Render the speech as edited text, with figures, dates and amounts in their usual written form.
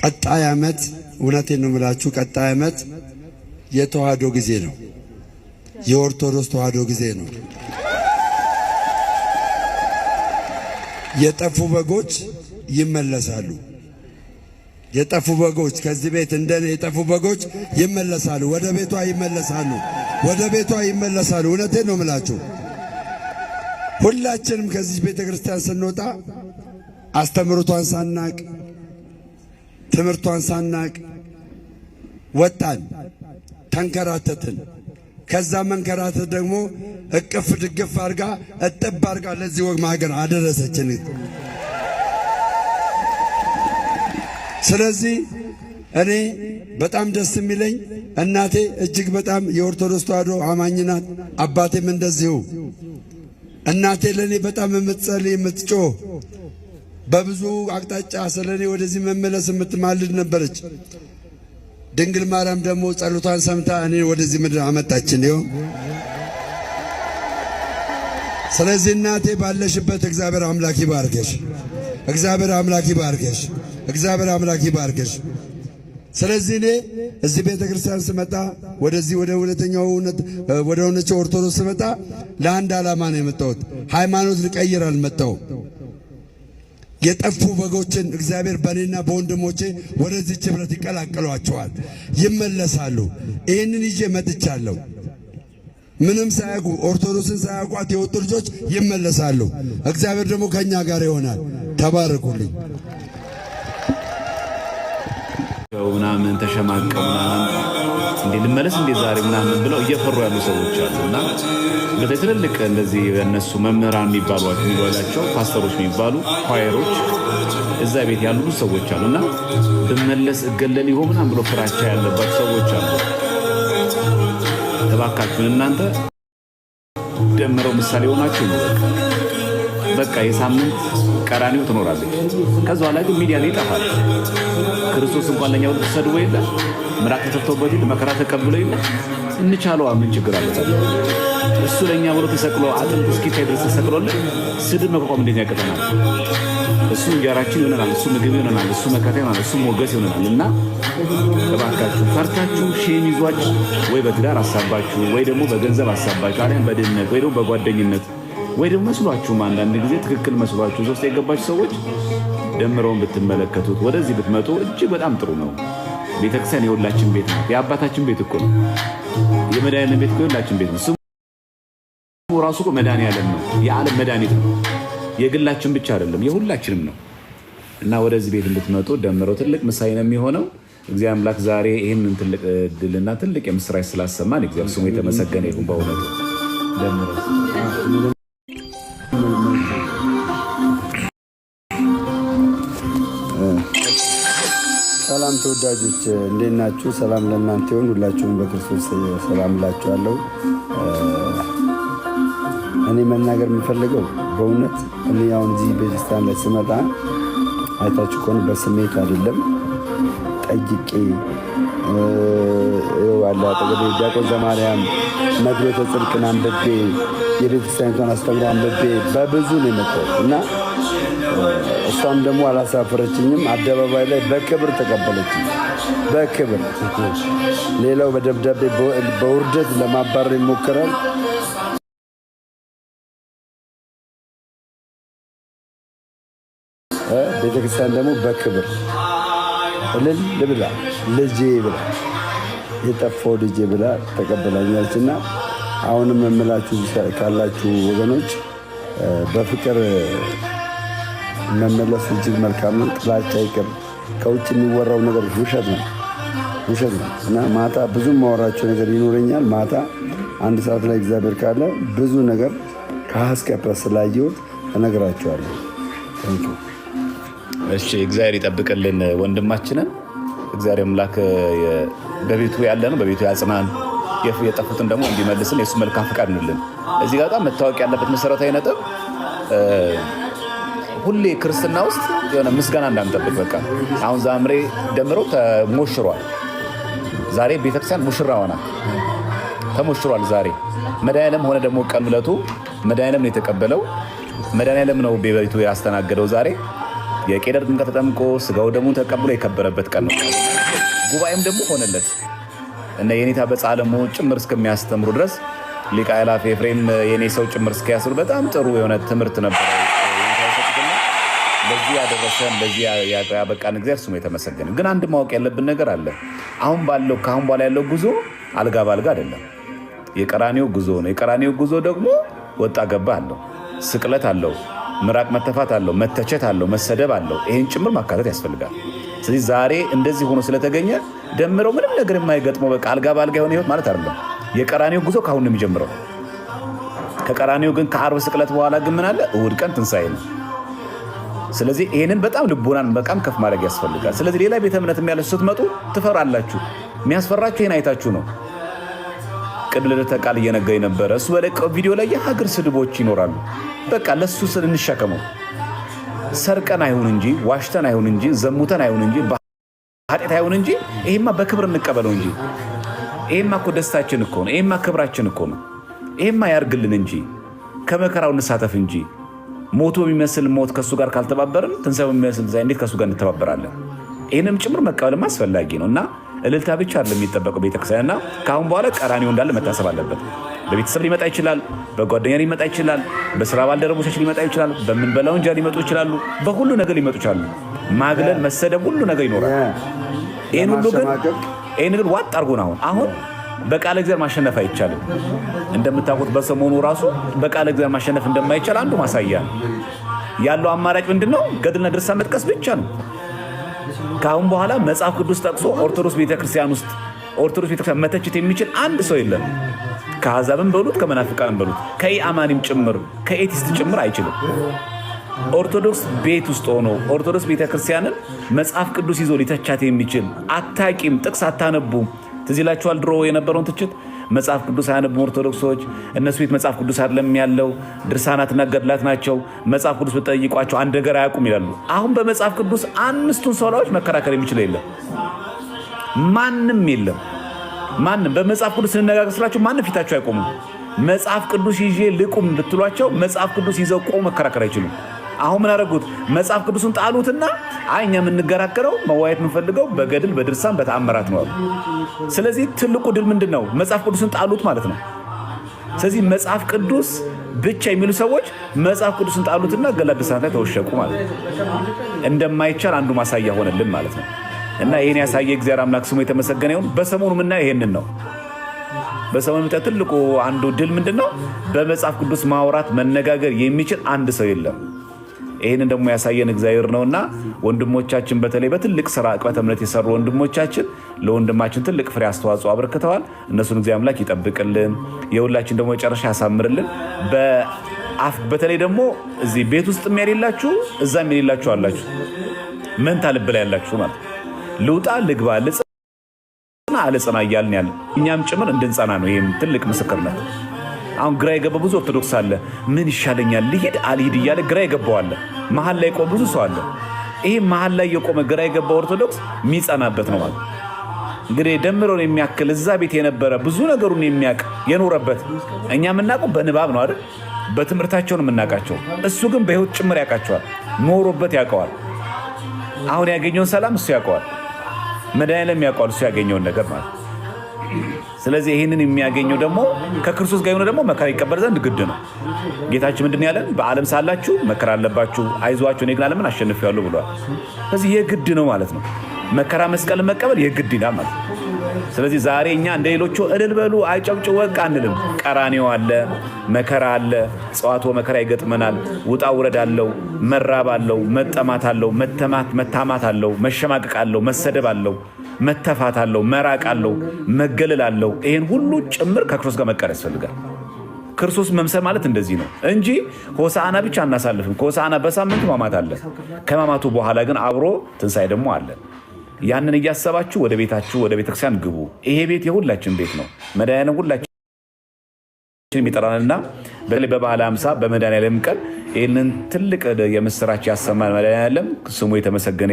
ቀጣይ ዓመት እውነቴን ነው የምላችሁ፣ ቀጣይ ዓመት የተዋህዶ ጊዜ ነው። የኦርቶዶክስ ተዋህዶ ጊዜ ነው። የጠፉ በጎች ይመለሳሉ። የጠፉ በጎች ከዚህ ቤት እንደኔ የጠፉ በጎች ይመለሳሉ። ወደ ቤቷ ይመለሳሉ። ወደ ቤቷ ይመለሳሉ። እውነቴን ነው የምላችሁ። ሁላችንም ከዚህ ቤተክርስቲያን ስንወጣ አስተምሮቷን ሳናቅ ትምህርቷን ሳናቅ ወጣን፣ ተንከራተትን። ከዛ መንከራተት ደግሞ እቅፍ ድግፍ አርጋ እጥብ አርጋ ለዚህ ወግ ማገር አደረሰችን። ስለዚህ እኔ በጣም ደስ የሚለኝ እናቴ እጅግ በጣም የኦርቶዶክስ ተዋህዶ አማኝ ናት። አባቴም እንደዚሁ። እናቴ ለኔ በጣም የምትጸልይ የምትጮህ በብዙ አቅጣጫ ስለኔ ወደዚህ መመለስ የምትማልድ ነበረች። ድንግል ማርያም ደግሞ ጸሎቷን ሰምታ እኔ ወደዚህ ምድር አመጣችን። ይኸው ስለዚህ እናቴ ባለሽበት እግዚአብሔር አምላክ ይባርከሽ። እግዚአብሔር አምላክ ይባርከሽ። እግዚአብሔር አምላክ ይባርከሽ። ስለዚህ እኔ እዚህ ቤተክርስቲያን ስመጣ ወደዚህ ወደ እውነተኛው ወደ ሆነችው ኦርቶዶክስ ስመጣ ለአንድ ዓላማ ነው የመጣሁት። ሃይማኖት ልቀይር አልመጣሁም። የጠፉ በጎችን እግዚአብሔር በእኔና በወንድሞቼ ወደዚህ ኅብረት ይቀላቀሏቸዋል፣ ይመለሳሉ። ይህንን ይዤ መጥቻለሁ። ምንም ሳያውቁ ኦርቶዶክስን ሳያውቋት የወጡ ልጆች ይመለሳሉ። እግዚአብሔር ደግሞ ከእኛ ጋር ይሆናል። ተባረኩልኝ። ምናምን ተሸማቀው ምናምን እንዴ ልመለስ እንዴ ዛሬ ምናምን ብለው እየፈሩ ያሉ ሰዎች አሉና በተለይ ትልልቅ እንደዚህ እነሱ መምህራን የሚባሏቸው ፓስተሮች የሚባሉ ኳየሮች እዛ ቤት ያሉ ሰዎች አሉና ብመለስ እገለል ይሆን ምናምን ብሎ ፍራቻ ያለባቸው ሰዎች አሉ። እባካችሁን እናንተ ደምረው ምሳሌ ሆናችሁ ነው። በቃ የሳምንት ቀራኒው ትኖራለች። ከዛ በኋላ ግን ሚዲያ ላይ ይጠፋል። ክርስቶስ እንኳን ለኛ ወደ ተሰድቦ የለ ምራቅ ተተፍቶበት የለ መከራ ተቀብሎ የለ እንቻለው። ምን ችግር አለ? እሱ ለኛ ብሎ ተሰቅሎ አጥንት እስኪታይ ድረስ ተሰቅሎልን ስድብ መቋቋም እንዴት ያቀተናል? እሱ እንጀራችን ይሆናል፣ እሱ ምግብ ይሆናል፣ እሱ መከታ ይሆናል፣ እሱ ሞገስ ይሆናል። እና እባካችሁ ፈርታችሁ ሼም ይዟችሁ ወይ በትዳር አሳባችሁ ወይ ደግሞ በገንዘብ አሳባችሁ አሊያም በድህነት ወይ ደግሞ በጓደኝነት ወይ ደግሞ መስሏችሁም አንዳንድ ጊዜ ትክክል መስሏችሁ ሶስት የገባችሁ ሰዎች ደምረውን ብትመለከቱት ወደዚህ ብትመጡ እጅግ በጣም ጥሩ ነው። ቤተክርስቲያን የሁላችን ቤት ነው። የአባታችን ቤት እኮ ነው። የመድኃኒዓለም ቤት እኮ የሁላችን ቤት ነው። ስሙ ራሱ እኮ መድኃኒዓለም ነው። የዓለም መድኃኒት ነው። የግላችን ብቻ አይደለም፣ የሁላችንም ነው። እና ወደዚህ ቤት እንድትመጡ ደምረው ትልቅ ምሳሌ ነው የሚሆነው። እግዚአብሔር አምላክ ዛሬ ይህንን ትልቅ ድልና ትልቅ የምስራች ስላሰማን እግዚአብሔር ስሙ የተመሰገነ ይሁን። በእውነቱ ደምረው ሰላም ተወዳጆች እንዴት ናችሁ? ሰላም ለእናንተ ይሁን። ሁላችሁም በክርስቶስ ሰላም እላችኋለሁ። እኔ መናገር የምፈልገው በእውነት እኔ አሁን እዚህ ቤተክርስቲያን ላይ ስመጣ አይታችሁ ከሆነ በስሜት አይደለም ጠይቄ ዋላ አጠገቤ ዲያቆን ዘማርያም መግለተ ጽድቅን አንብቤ የቤተክርስቲያኒቷን አስተምሮ አንብቤ በብዙ ነው የመጣሁት እና እሷም ደግሞ አላሳፈረችኝም። አደባባይ ላይ በክብር ተቀበለችኝ። በክብር ሌላው በደብዳቤ በውርደት ለማባረር ይሞክራል። ቤተክርስቲያን ደግሞ በክብር እልል ብላ ልጄ ብላ የጠፋው ልጄ ብላ ተቀበላኛለችና አሁንም የምላችሁ ካላችሁ ወገኖች በፍቅር መመለስ እጅግ መልካም ነው። ጥላቻ ይቅር። ከውጭ የሚወራው ነገር ውሸት ነው እና ማታ ብዙ ማወራቸው ነገር ይኖረኛል። ማታ 1 ሰዓት ላይ እግዚአብሔር ካለ ብዙ ነገር ከሀስከፈ ስላየሁት እነግራቸዋለሁ። እሺ፣ እግዚአብሔር ይጠብቅልን ወንድማችንን። እግዚአብሔር አምላክ በቤቱ ያለ ነው፣ በቤቱ ያጽናን። የጠፉትን ደግሞ እንዲመልስን የሱ መልካም ፈቃድ እንልን። እዚህ ጋር መታወቅ ያለበት መሰረታዊ ነጥብ ሁሌ ክርስትና ውስጥ የሆነ ምስጋና እንዳንጠብቅ። በቃ አሁን ዛምሬ ደምረው ተሞሽሯል። ዛሬ ቤተክርስቲያን ሙሽራ ሆና ተሞሽሯል። ዛሬ መድኃኒዓለም ሆነ ደግሞ ቀን ዕለቱ መድኃኒዓለም ነው የተቀበለው። መድኃኒዓለም ነው በቤቱ ያስተናገደው። ዛሬ የቄደር ጥምቀት ተጠምቆ ስጋው ደሙ ተቀብሎ የከበረበት ቀን ነው። ጉባኤም ደግሞ ሆነለት እና የኔታ በጻለሙ ጭምር እስከሚያስተምሩ ድረስ ሊቀ አእላፍ ኤፍሬም የኔ ሰው ጭምር እስኪያስሩ በጣም ጥሩ የሆነ ትምህርት ነበር። ለዚህ ያደረሰን ለዚህ ያበቃን እግዚአብሔር ስሙ የተመሰገነ። ግን አንድ ማወቅ ያለብን ነገር አለ። አሁን በኋላ ያለው ጉዞ አልጋ ባልጋ አይደለም። የቀራኒዮ ጉዞ ነው። የቀራኒዮ ጉዞ ደግሞ ወጣ ገባ አለው፣ ስቅለት አለው፣ ምራቅ መተፋት አለው፣ መተቸት አለው፣ መሰደብ አለው። ይሄን ጭምር ማካተት ያስፈልጋል። ስለዚህ ዛሬ እንደዚህ ሆኖ ስለተገኘ ደምረው ምንም ነገር የማይገጥመው በቃ አልጋ ባልጋ የሆነ ህይወት ማለት አይደለም። የቀራኒዮ ጉዞ ካሁን ነው የሚጀምረው። ከቀራኒዮ ግን ከዓርብ ስቅለት በኋላ ግን ምን አለ? እሑድ ቀን ትንሣኤ ነው። ስለዚህ ይሄንን በጣም ልቦናን በጣም ከፍ ማድረግ ያስፈልጋል። ስለዚህ ሌላ ቤተ እምነት ያላችሁ ስትመጡ ትፈራላችሁ። የሚያስፈራችሁ ይሄን አይታችሁ ነው። ቅድም ልደተ ቃል እየነገረኝ ነበረ። እሱ በለቀው ቪዲዮ ላይ የሀገር ስድቦች ይኖራሉ። በቃ ለሱ ስል እንሸከመው። ሰርቀን አይሁን እንጂ ዋሽተን አይሁን እንጂ ዘሙተን አይሁን እንጂ ኃጢአት አይሁን እንጂ ይሄማ በክብር እንቀበለው እንጂ ይሄማ እኮ ደስታችን እኮ ነው። ይሄማ ክብራችን እኮ ነው። ይሄማ ያርግልን እንጂ ከመከራው እንሳተፍ እንጂ ሞቶ የሚመስል ሞት ከሱ ጋር ካልተባበርን ትንሣኤው የሚመስል ዛይ እንዴት ከሱ ጋር እንተባበራለን? ይሄንም ጭምር መቀበልም አስፈላጊ ነው እና እልልታ ብቻ አይደለም የሚጠበቀው ቤተክርስቲያንና ከአሁን በኋላ ቀራኒዮ እንዳለ መታሰብ አለበት። በቤተሰብ ሊመጣ ይችላል፣ በጓደኛ ሊመጣ ይችላል፣ በስራ ባልደረቦቻችን ሊመጣ ይችላል፣ በምንበላው እንጀራ ሊመጡ ይችላሉ፣ በሁሉ ነገር ሊመጡ ይችላሉ። ማግለል፣ መሰደብ፣ ሁሉ ነገር ይኖራል። ይሄን ግን ዋጥ አድርጎን አሁን በቃለ እግዚአብሔር ማሸነፍ አይቻልም። እንደምታውቁት በሰሞኑ ራሱ በቃለ እግዚአብሔር ማሸነፍ እንደማይቻል አንዱ ማሳያ ነው። ያለው አማራጭ ምንድነው? ገድልና ድርሳን መጥቀስ ብቻ ነው። ከአሁን በኋላ መጽሐፍ ቅዱስ ጠቅሶ ኦርቶዶክስ ቤተክርስቲያን ውስጥ ኦርቶዶክስ ቤተክርስቲያን መተችት የሚችል አንድ ሰው የለም። ከአሕዛብም በሉት ከመናፍቃንም በሉት ከኢአማኒም ጭምር ከኤቲስት ጭምር አይችልም። ኦርቶዶክስ ቤት ውስጥ ሆኖ ኦርቶዶክስ ቤተክርስቲያንን መጽሐፍ ቅዱስ ይዞ ሊተቻት የሚችል አታቂም፣ ጥቅስ አታነቡም። ትዝ ይላችኋል ድሮ የነበረውን ትችት። መጽሐፍ ቅዱስ አያነቡም ኦርቶዶክሶች፣ እነሱ ቤት መጽሐፍ ቅዱስ አይደለም ያለው፣ ድርሳናትና ገድላት ናቸው፣ መጽሐፍ ቅዱስ ብትጠይቋቸው አንድ ነገር አያውቁም ይላሉ። አሁን በመጽሐፍ ቅዱስ አምስቱን ሶላዎች መከራከር የሚችል የለም፣ ማንም የለም። ማንም በመጽሐፍ ቅዱስ ስንነጋገር ስላቸው ማንም ፊታቸው አይቆሙም። መጽሐፍ ቅዱስ ይዤ ልቁም ብትሏቸው መጽሐፍ ቅዱስ ይዘው ቆመው መከራከር አይችሉም። አሁን ምን አደረጉት? መጽሐፍ ቅዱስን ጣሉትና እኛ የምንገራከረው መዋየት የምንፈልገው በገድል በድርሳን በተአምራት ነው አሉ። ስለዚህ ትልቁ ድል ምንድን ነው? መጽሐፍ ቅዱስን ጣሉት ማለት ነው። ስለዚህ መጽሐፍ ቅዱስ ብቻ የሚሉ ሰዎች መጽሐፍ ቅዱስን ጣሉትና ገድላት ድርሳናት ላይ ተወሸቁ ማለት ነው። እንደማይቻል አንዱ ማሳያ ሆነልን ማለት ነው። እና ይሄን ያሳየ እግዚአብሔር አምላክ ስሙ የተመሰገነ ይሁን። በሰሞኑ ምናየው ይሄንን ነው። በሰሞኑ ትልቁ አንዱ ድል ምንድነው? በመጽሐፍ ቅዱስ ማውራት መነጋገር የሚችል አንድ ሰው የለም። ይህንን ደግሞ ያሳየን እግዚአብሔር ነውና ወንድሞቻችን በተለይ በትልቅ ስራ ዕቅበተ እምነት የሰሩ ወንድሞቻችን ለወንድማችን ትልቅ ፍሬ አስተዋጽኦ አበርክተዋል። እነሱን እግዚአብሔር አምላክ ይጠብቅልን፣ የሁላችን ደግሞ መጨረሻ ያሳምርልን። በተለይ ደግሞ እዚህ ቤት ውስጥ የሌላችሁ እዛም የሌላችሁ አላችሁ፣ መንታ ልብ ላይ ያላችሁ ማለት ልውጣ ልግባ ልጽና አልጽና እያልን ያለ እኛም ጭምር እንድንጸና ነው። ይህም ትልቅ ምስክርነት። አሁን ግራ የገባ ብዙ ኦርቶዶክስ አለ። ምን ይሻለኛል ልሄድ አልሄድ እያለ ግራ የገባው አለ። መሀል ላይ ቆም ብዙ ሰው አለ። ይሄ መሀል ላይ የቆመ ግራ የገባ ኦርቶዶክስ የሚጸናበት ነው ማለት እንግዲህ ደምሮን የሚያክል እዛ ቤት የነበረ ብዙ ነገሩን የሚያውቅ የኖረበት። እኛ የምናውቀው በንባብ ነው አይደል? በትምህርታቸው ነው የምናውቃቸው። እሱ ግን በህይወት ጭምር ያውቃቸዋል፣ ኖሮበት ያውቀዋል። አሁን ያገኘውን ሰላም እሱ ያውቀዋል፣ መድኃኒዓለም ያውቀዋል እሱ ያገኘውን ነገር ማለት። ስለዚህ ይህንን የሚያገኘው ደግሞ ከክርስቶስ ጋር የሆነ ደግሞ መከራ ይቀበል ዘንድ ግድ ነው። ጌታችን ምንድን ያለን? በዓለም ሳላችሁ መከራ አለባችሁ፣ አይዟችሁ እኔ ግን ዓለምን አሸንፌአለሁ ብሏል። ስለዚህ የግድ ነው ማለት ነው። መከራ መስቀል መቀበል የግድ ይላል ማለት ነው። ስለዚህ ዛሬ እኛ እንደ ሌሎቹ እልል በሉ አይጨብጭ ወቅ አንልም። ቀራንዮ አለ፣ መከራ አለ፣ ጽዋቶ መከራ ይገጥመናል። ውጣ ውረድ አለው፣ መራብ አለው፣ መጠማት አለው፣ መታማት አለው፣ መሸማቀቅ አለው፣ መሰደብ አለው፣ መተፋት አለው፣ መራቅ አለው፣ መገለል አለው። ይሄን ሁሉ ጭምር ከክርስቶስ ጋር መቀር ያስፈልጋል። ክርስቶስ መምሰል ማለት እንደዚህ ነው እንጂ ሆሳዕና ብቻ አናሳልፍም። ከሆሳዕና በሳምንቱ ሕማማት አለ። ከሕማማቱ በኋላ ግን አብሮ ትንሣኤ ደግሞ አለ። ያንን እያሰባችሁ ወደ ቤታችሁ ወደ ቤተክርስቲያን ግቡ። ይሄ ቤት የሁላችን ቤት ነው። መድኃኒዓለም ሁላችን የሚጠራንና በተለይ በበዓለ ሃምሳ በመድኃኒዓለም ቀን ይህንን ትልቅ የምስራች ያሰማን መድኃኒዓለም ስሙ የተመሰገነ